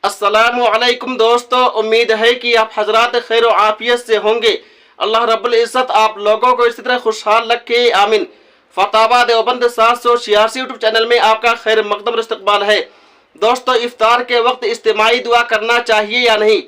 अस्सलामु अलैकुम दोस्तों, उम्मीद है कि आप हजरात खैर आफियत से होंगे। अल्लाह रब्बुल इज़्ज़त आप लोगों को इसी तरह खुशहाल रखे, आमीन। फतावा देवबंद 786 यूट्यूब चैनल में आपका खैर मकदम इस्तकबाल है। दोस्तों, इफ्तार के वक्त इज्तिमाई दुआ करना चाहिए या नहीं?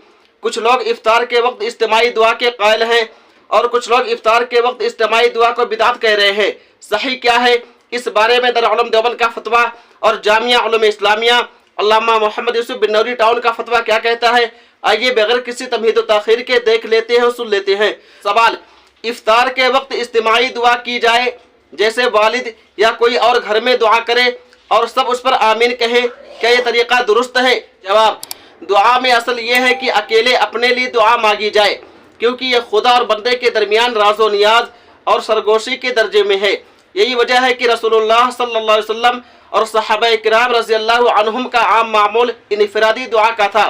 कुछ लोग इफ्तार के वक्त इज्तिमाई दुआ के कायल हैं और कुछ लोग इफ्तार के वक्त इज्तिमाई दुआ को बिदअत कह रहे हैं। सही क्या है, इस बारे में दारुल उलूम देवबंद का फतवा और जामिया उलूम इस्लामिया अल्लामा मोहम्मद यूसुफ बिन्नौरी टाउन का फतवा क्या कहता है, आइए बगैर किसी तमहीद व ताखीर के देख लेते हैं और सुन लेते हैं। सवाल, इफ्तार के वक्त इज्तिमाई दुआ की जाए, जैसे वालिद या कोई और घर में दुआ करे और सब उस पर आमीन कहे, क्या ये तरीका दुरुस्त है? जवाब, दुआ में असल ये है कि अकेले अपने लिए दुआ मांगी जाए, क्योंकि यह खुदा और बंदे के दरमियान राज़ो नियाज और सरगोशी के दर्जे में है। यही वजह है कि रसूलुल्लाह सल्लल्लाहु अलैहि वसल्लम और सहाबाए किराम रज़ियल्लाहु अन्हुम का आम मामूल इनफरादी दुआ का था।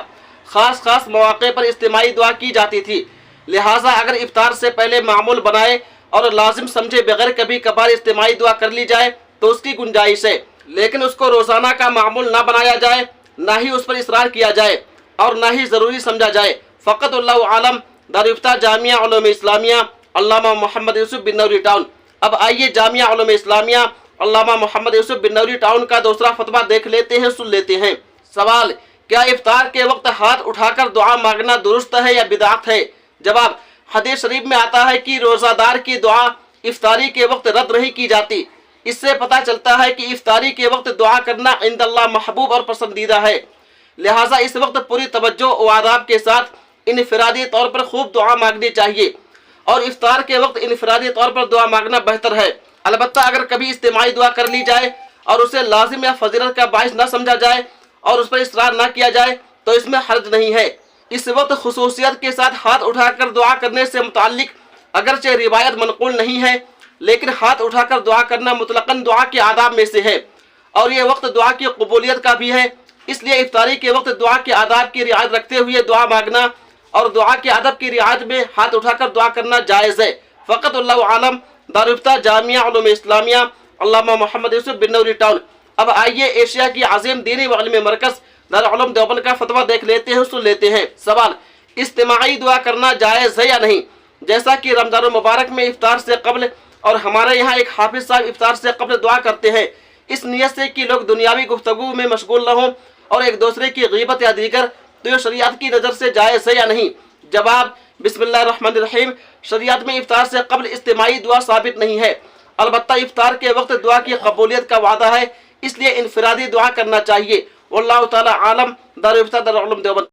खास मौके पर इज्तिमाई दुआ की जाती थी। लिहाजा अगर इफ्तार से पहले मामूल बनाए और लाजिम समझे बगैर कभी कभार इज्तिमाई दुआ कर ली जाए तो उसकी गुंजाइश है, लेकिन उसको रोज़ाना का मामूल ना बनाया जाए, ना ही उस पर इसरार किया जाए और ना ही ज़रूरी समझा जाए। फ़क़त अल्लाहु आलम। दारुल इफ्ता जामिया उलूम इस्लामिया अल्लामा मोहम्मद यूसुफ बिन्नौरी टाउन। अब आइए जामिया उलूम इस्लामिया अल्लामा मोहम्मद यूसुफ बिन्नौरी टाउन का दूसरा फतवा देख लेते हैं, सुन लेते हैं। सवाल, क्या इफ्तार के वक्त हाथ उठाकर दुआ मांगना दुरुस्त है या बिदअत है? जवाब, हदीस शरीफ में आता है कि रोज़ादार की दुआ इफ्तारी के वक्त रद्द नहीं की जाती। इससे पता चलता है कि इफ्तारी के वक्त दुआ करना इंदल्लाह महबूब और पसंदीदा है। लिहाजा इस वक्त पूरी तवज्जो और आदाब के साथ इनफरादी तौर पर खूब दुआ मांगनी चाहिए और इफ्तार के वक्त इनफरादी तौर पर दुआ मांगना बेहतर है। अलबत्ता अगर कभी इज्तिमाई दुआ कर ली जाए और उसे लाजिम या फजीलत का बाइस न समझा जाए और उस पर इसरार न किया जाए तो इसमें हर्ज नहीं है। इस वक्त खुसूसियत के साथ हाथ उठाकर दुआ करने से मुताल्लिक अगरचे रिवायत मनक़ूल नहीं है, लेकिन हाथ उठाकर दुआ करना मुतलकन दुआ के आदाब में से है और ये वक्त दुआ की कबूलियत का भी है। इसलिए इफ्तारी के वक्त दुआ के आदाब की रियायत रखते हुए दुआ मांगना और दुआ के अदब की रियायत में हाथ उठाकर दुआ करना जायज़ है। फ़क़त अल्लाहु आलम। दारुल इफ्ता जामिया उलूम इस्लामिया अल्लामा मोहम्मद यूसुफ बिन्नौरी टाउन। अब आइए एशिया की अज़ीम दीनी व इल्मी मरकज़ दारुल उलूम देवबंद का फतवा देख लेते हैं, सुन लेते हैं। सवाल, इज्तिमाई दुआ करना जायज़ है या नहीं? जैसा कि रमज़ान मुबारक में इफ्तार से कब्ल और हमारे यहाँ एक हाफिज साहब इफ्तार से कब्ल दुआ करते हैं, इस नियत से कि लोग दुनियावी गुफ्तगू में मशगूल न हों और एक दूसरे की ग़ीबत या दीगर, तो ये शरीयत की नज़र से जायज़ है या नहीं? जवाब, बिस्मिल्लाहिर्रहमानिर्रहीम। शरीयत में इफ्तार से कब्ल इज्तिमाई दुआ साबित नहीं है। अलबत्ता इफ्तार के वक्त दुआ की कबूलियत का वादा है, इसलिए इनफरादी दुआ करना चाहिए। वल्लाहु ताला आलम। दारुल इफ्ता दारुल उलूम देवबंद।